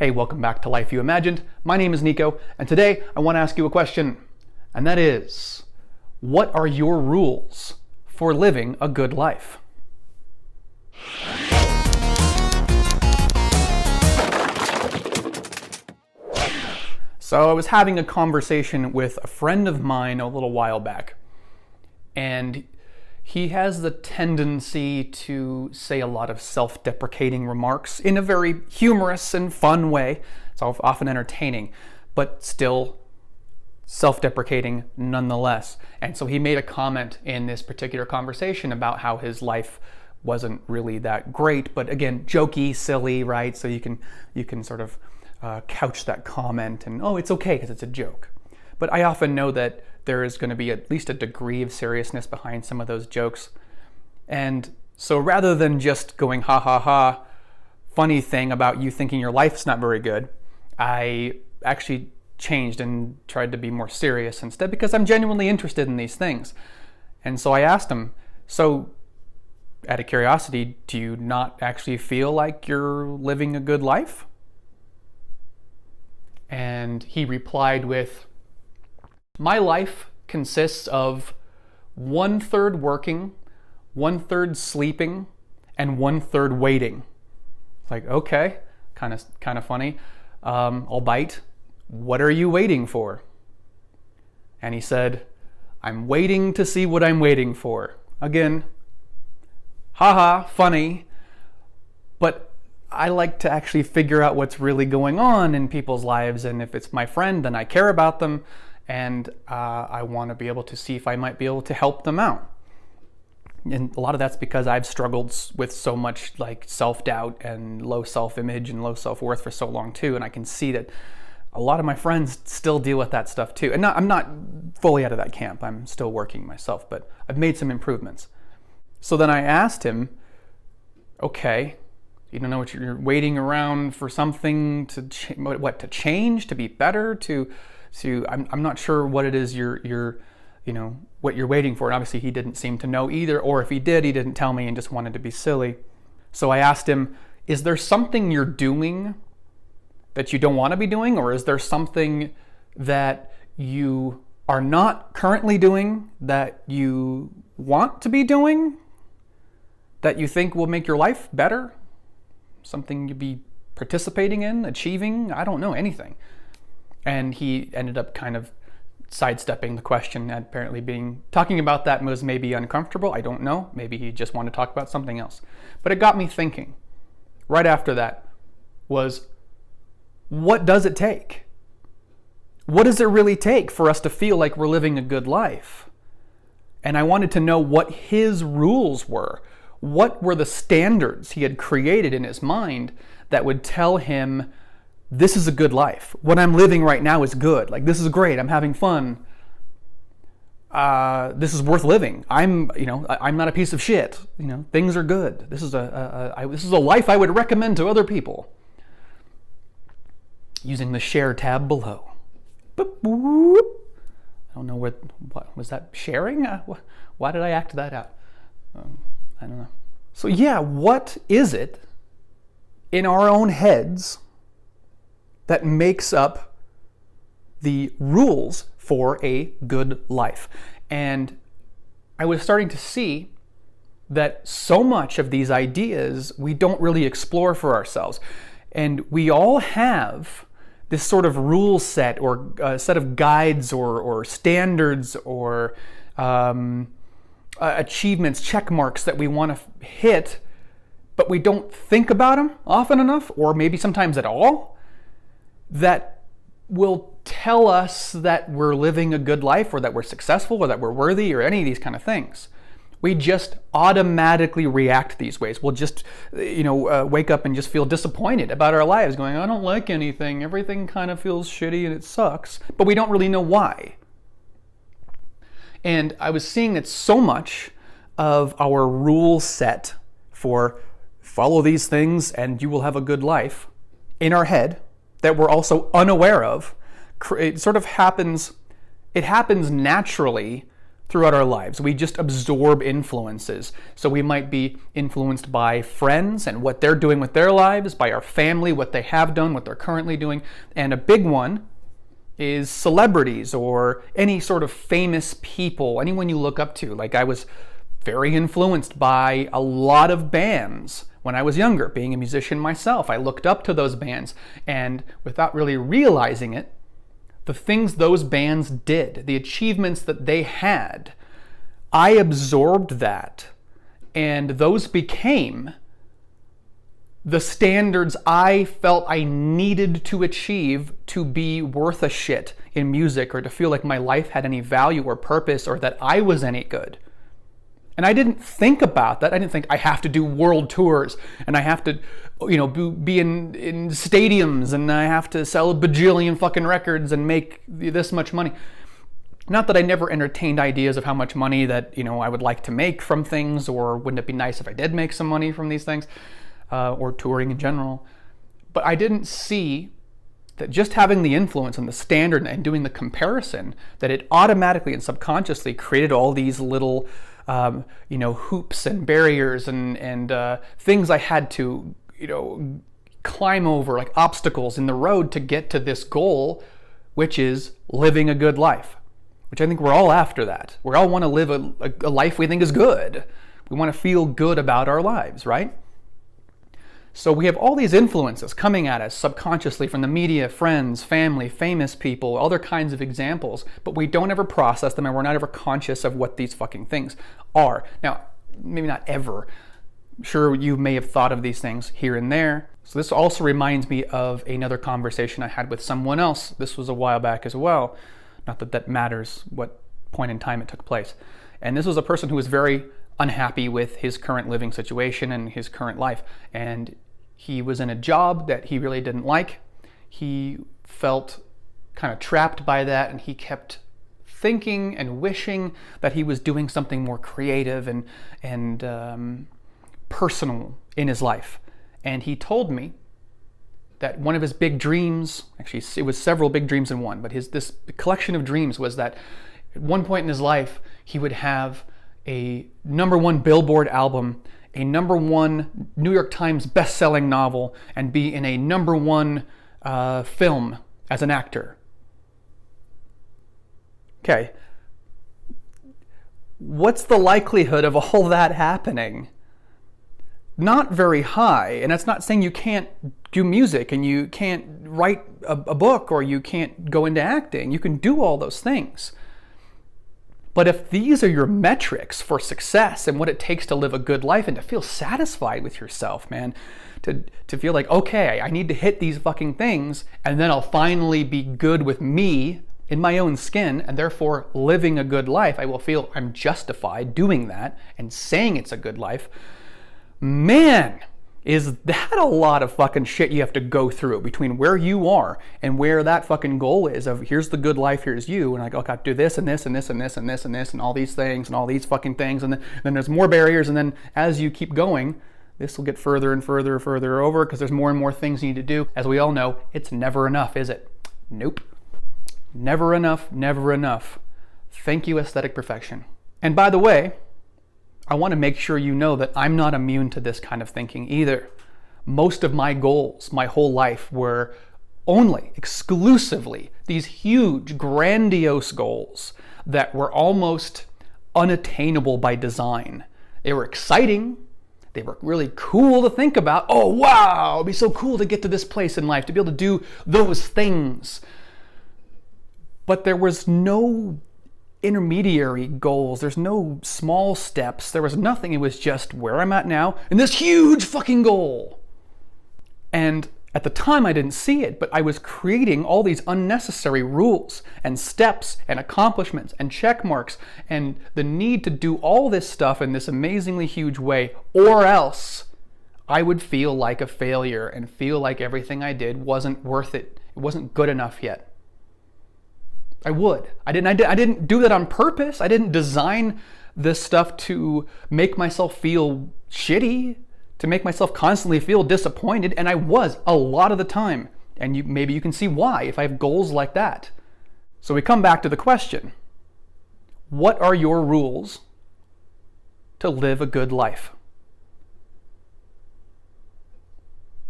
Hey, welcome back to Life You Imagined. My name is Nico, and today I want to ask you a question, and that is, what are your rules for living a good life? So I was having a conversation with a friend of mine a little while back, and he has the tendency to say a lot of self-deprecating remarks in a very humorous and fun way. It's often entertaining, but still self-deprecating nonetheless. And so he made a comment in this particular conversation about how his life wasn't really that great, but again, jokey, silly, right? So you can sort of couch that comment and, oh, it's okay because it's a joke. But I often know that there is going to be at least a degree of seriousness behind some of those jokes. And so rather than just going, ha ha ha, funny thing about you thinking your life's not very good, I actually changed and tried to be more serious instead because I'm genuinely interested in these things. And so I asked him, so out of curiosity, do you not actually feel like you're living a good life? And he replied with, my life consists of 1/3 working, 1/3 sleeping, and 1/3 waiting. It's like, okay, kind of funny. I'll bite. What are you waiting for? And he said, I'm waiting to see what I'm waiting for. Again, haha, funny. But I like to actually figure out what's really going on in people's lives, and if it's my friend, then I care about them. And I want to be able to see if I might be able to help them out. And a lot of that's because I've struggled with so much like self-doubt and low self-image and low self-worth for so long too. And I can see that a lot of my friends still deal with that stuff too. And I'm not fully out of that camp. I'm still working myself, but I've made some improvements. So then I asked him, okay, you don't know what you're waiting around for something to to change, to be better, I'm not sure what it is what you're waiting for. And obviously he didn't seem to know either, or if he did, he didn't tell me and just wanted to be silly. So I asked him, is there something you're doing that you don't want to be doing, or is there something that you are not currently doing that you want to be doing that you think will make your life better? Something you'd be participating in, achieving, I don't know, anything. And he ended up kind of sidestepping the question, and apparently talking about that was maybe uncomfortable. I don't know. Maybe he just wanted to talk about something else. But it got me thinking, right after that, was what does it take? What does it really take for us to feel like we're living a good life? And I wanted to know what his rules were. What were the standards he had created in his mind that would tell him, this is a good life. What I'm living right now is good. Like, this is great. I'm having fun. This is worth living. I'm not a piece of shit. Things are good. This is a life I would recommend to other people. Using the share tab below. Boop, boop. I don't know what was that sharing? Why did I act that out? I don't know. So yeah, what is it in our own heads that makes up the rules for a good life? And I was starting to see that so much of these ideas we don't really explore for ourselves. And we all have this sort of rule set or set of guides or standards or achievements, check marks that we want to hit, but we don't think about them often enough, or maybe sometimes at all, that will tell us that we're living a good life or that we're successful or that we're worthy or any of these kind of things. We just automatically react these ways. We'll just, wake up and just feel disappointed about our lives, going, I don't like anything. Everything kind of feels shitty and it sucks, but we don't really know why. And I was seeing that so much of our rule set for follow these things and you will have a good life in our head that we're also unaware of. It sort of happens naturally throughout our lives. We just absorb influences. So we might be influenced by friends and what they're doing with their lives, by our family, what they have done, what they're currently doing. And a big one is celebrities or any sort of famous people, anyone you look up to. Like, I was very influenced by a lot of bands when I was younger. Being a musician myself, I looked up to those bands, and without really realizing it, the things those bands did, the achievements that they had, I absorbed that, and those became the standards I felt I needed to achieve to be worth a shit in music, or to feel like my life had any value or purpose, or that I was any good. And I didn't think about that. I didn't think I have to do world tours, and I have to, be in stadiums, and I have to sell a bajillion fucking records and make this much money. Not that I never entertained ideas of how much money that, I would like to make from things, or wouldn't it be nice if I did make some money from these things, or touring in general. But I didn't see that just having the influence and the standard and doing the comparison, that it automatically and subconsciously created all these little hoops and barriers and things I had to, climb over, like obstacles in the road to get to this goal, which is living a good life, which I think we're all after that. We all want to live a life we think is good. We want to feel good about our lives, right? So we have all these influences coming at us subconsciously from the media, friends, family, famous people, other kinds of examples, but we don't ever process them, and we're not ever conscious of what these fucking things are. Now, maybe not ever. Sure, you may have thought of these things here and there. So this also reminds me of another conversation I had with someone else. This was a while back as well. Not that that matters what point in time it took place. And this was a person who was very unhappy with his current living situation and his current life. And he was in a job that he really didn't like. He felt kind of trapped by that, and he kept thinking and wishing that he was doing something more creative and personal in his life. And he told me that one of his big dreams, actually it was several big dreams in one, but this collection of dreams was that at one point in his life he would have a #1 Billboard album, a #1 New York Times best-selling novel, and be in a #1 film as an actor. Okay, what's the likelihood of all that happening? Not very high, and that's not saying you can't do music and you can't write a book or you can't go into acting. You can do all those things. But if these are your metrics for success and what it takes to live a good life and to feel satisfied with yourself, man, to feel like, okay, I need to hit these fucking things and then I'll finally be good with me in my own skin, and therefore living a good life, I will feel I'm justified doing that and saying it's a good life. Man, is that a lot of fucking shit you have to go through between where you are and where that fucking goal is of here's the good life, here's you, and I go, do this and this and this and this and this and this and all these things and all these fucking things, and then there's more barriers, and then as you keep going, this will get further and further and further over because there's more and more things you need to do. As we all know, it's never enough, is it? Nope. Never enough, never enough. Thank you, aesthetic perfection. And by the way, I want to make sure you know that I'm not immune to this kind of thinking either. Most of my goals, my whole life, were only, exclusively, these huge, grandiose goals that were almost unattainable by design. They were exciting. They were really cool to think about. Oh, wow, it'd be so cool to get to this place in life, to be able to do those things. But there was no intermediary goals. There's no small steps. There was nothing. It was just where I'm at now and this huge fucking goal. And at the time I didn't see it, but I was creating all these unnecessary rules and steps and accomplishments and check marks and the need to do all this stuff in this amazingly huge way, or else I would feel like a failure and feel like everything I did wasn't worth it. It wasn't good enough yet. I would. I didn't do that on purpose. I didn't design this stuff to make myself feel shitty, to make myself constantly feel disappointed, and I was a lot of the time. And maybe you can see why if I have goals like that. So we come back to the question. What are your rules to live a good life?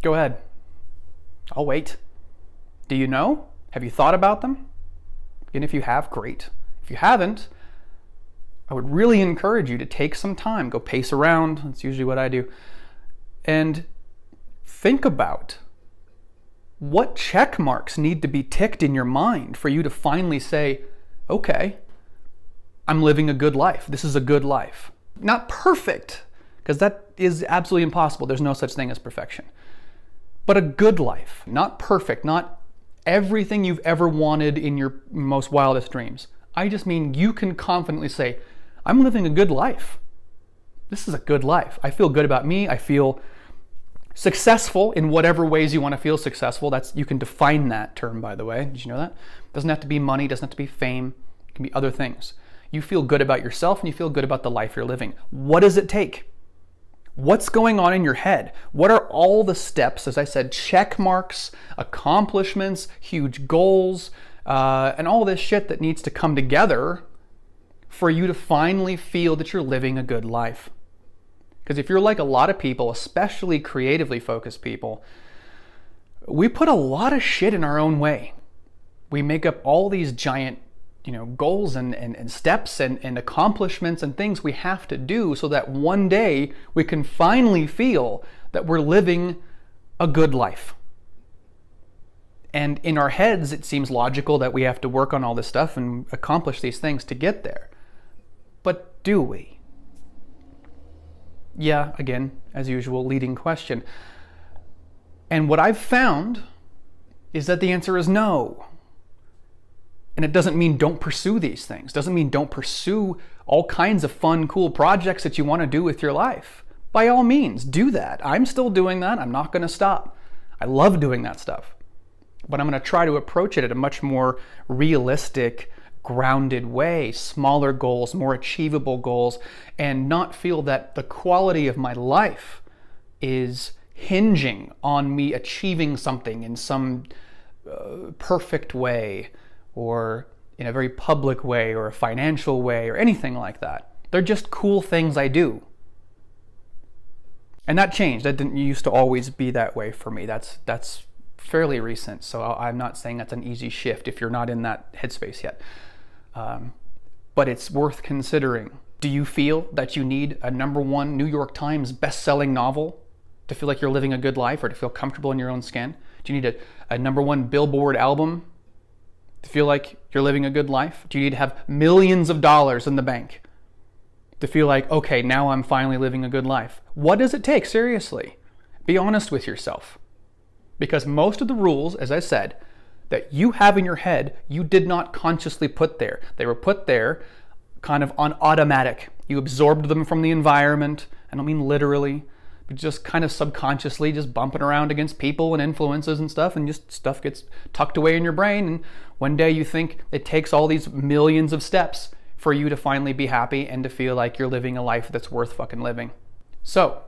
Go ahead. I'll wait. Do you know? Have you thought about them? And if you have, great. If you haven't, I would really encourage you to take some time, go pace around, that's usually what I do, and think about what check marks need to be ticked in your mind for you to finally say, okay, I'm living a good life. This is a good life. Not perfect, because that is absolutely impossible. There's no such thing as perfection. But a good life, not perfect, not everything you've ever wanted in your most wildest dreams. I just mean you can confidently say, I'm living a good life. This is a good life. I feel good about me. I feel successful in whatever ways you want to feel successful. You can define that term, by the way. Did you know that? It doesn't have to be money, doesn't have to be fame. It can be other things. You feel good about yourself and you feel good about the life you're living. What does it take? What's going on in your head? What are all the steps, as I said, check marks, accomplishments, huge goals, and all this shit that needs to come together for you to finally feel that you're living a good life? Because if you're like a lot of people, especially creatively focused people, we put a lot of shit in our own way. We make up all these giant goals and steps and accomplishments and things we have to do so that one day we can finally feel that we're living a good life. And in our heads, it seems logical that we have to work on all this stuff and accomplish these things to get there. But do we? Yeah, again, as usual, leading question. And what I've found is that the answer is no. And it doesn't mean don't pursue these things. Doesn't mean don't pursue all kinds of fun, cool projects that you want to do with your life. By all means, do that. I'm still doing that. I'm not going to stop. I love doing that stuff. But I'm going to try to approach it at a much more realistic, grounded way, smaller goals, more achievable goals, and not feel that the quality of my life is hinging on me achieving something in some perfect way, or in a very public way, or a financial way, or anything like that. They're just cool things I do. And that changed. That didn't used to always be that way for me. That's fairly recent, so I'm not saying that's an easy shift if you're not in that headspace yet. But it's worth considering. Do you feel that you need a #1 New York Times best-selling novel to feel like you're living a good life, or to feel comfortable in your own skin? Do you need a #1 Billboard album to feel like you're living a good life? Do you need to have millions of dollars in the bank to feel like, okay, now I'm finally living a good life? What does it take? Seriously, be honest with yourself. Because most of the rules, as I said, that you have in your head, you did not consciously put there. They were put there kind of on automatic. You absorbed them from the environment. I don't mean literally, but just kind of subconsciously, just bumping around against people and influences and stuff, and just stuff gets tucked away in your brain. And one day you think it takes all these millions of steps for you to finally be happy and to feel like you're living a life that's worth fucking living. So,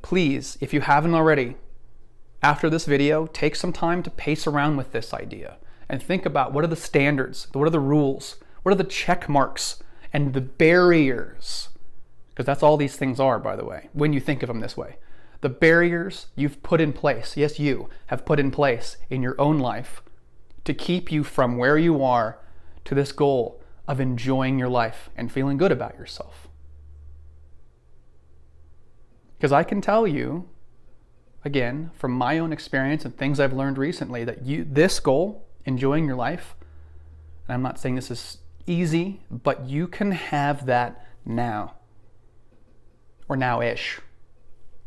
please, if you haven't already, after this video, take some time to pace around with this idea and think about what are the standards, what are the rules, what are the check marks and the barriers, because that's all these things are, by the way, when you think of them this way. The barriers you've put in place, yes, you have put in place in your own life to keep you from where you are to this goal of enjoying your life and feeling good about yourself. Because I can tell you, again, from my own experience and things I've learned recently, that this goal, enjoying your life, and I'm not saying this is easy, but you can have that now, or now-ish.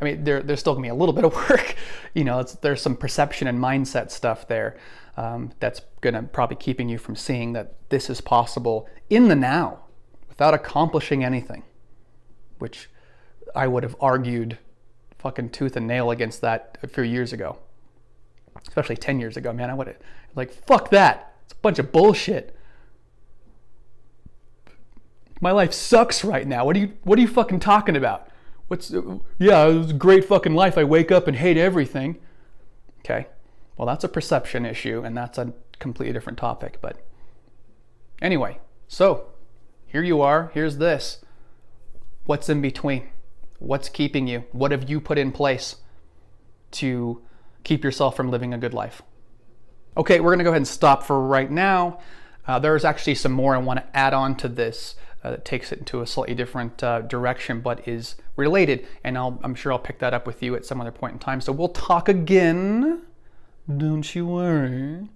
I mean, there's still gonna be a little bit of work. There's some perception and mindset stuff there that's gonna probably keeping you from seeing that this is possible in the now without accomplishing anything, which I would have argued fucking tooth and nail against that a few years ago, especially 10 years ago, man. I would have fuck that. It's a bunch of bullshit. My life sucks right now. What are you fucking talking about? It was a great fucking life. I wake up and hate everything. Okay. Well, that's a perception issue and that's a completely different topic. But anyway, So, here you are, here's this. What's in between? What's keeping you? What have you put in place to keep yourself from living a good life? Okay, we're gonna go ahead and stop for right now. There's actually some more I wanna add on to this that takes it into a slightly different direction, but is related, and I'm sure I'll pick that up with you at some other point in time. So we'll talk again, don't you worry.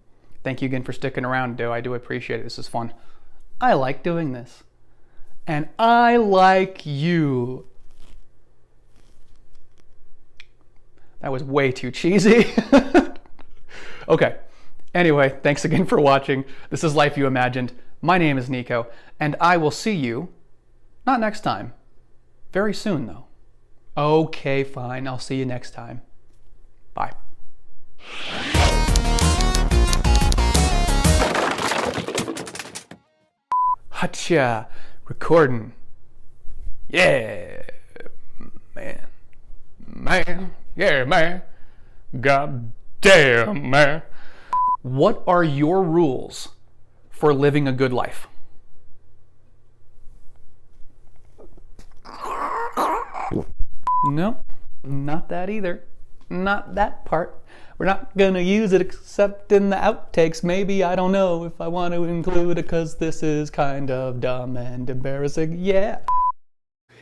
Thank you again for sticking around, I do appreciate it. This is fun. I like doing this. And I like you. That was way too cheesy. Okay. Anyway, thanks again for watching. This is Life You Imagined. My name is Nico, and I will see you, not next time, very soon though. Okay, fine. I'll see you next time. Bye. Hotcha, recording. Yeah, man. Yeah, man. God damn, man. What are your rules for living a good life? No, not that either. Not that part. We're not gonna use it except in the outtakes. Maybe, I don't know if I want to include it because this is kind of dumb and embarrassing. Yeah.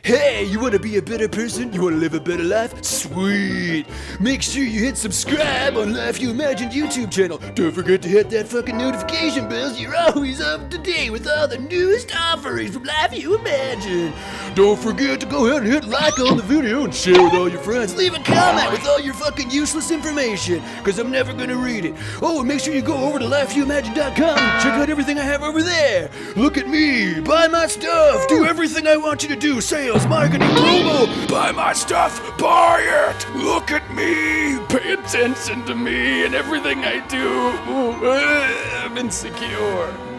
Hey, you want to be a better person? You want to live a better life? Sweet! Make sure you hit subscribe on Life You Imagined YouTube channel. Don't forget to hit that fucking notification bell so you're always up to date with all the newest offerings from Life You Imagined. Don't forget to go ahead and hit like on the video and share with all your friends. Leave a comment with all your fucking useless information, because I'm never going to read it. Oh, and make sure you go over to lifeyouimagine.com and check out everything I have over there. Look at me, buy my stuff, do everything I want you to do. Sales, marketing, promo, buy my stuff, buy it. Look at me, pay attention to me and everything I do. I'm insecure.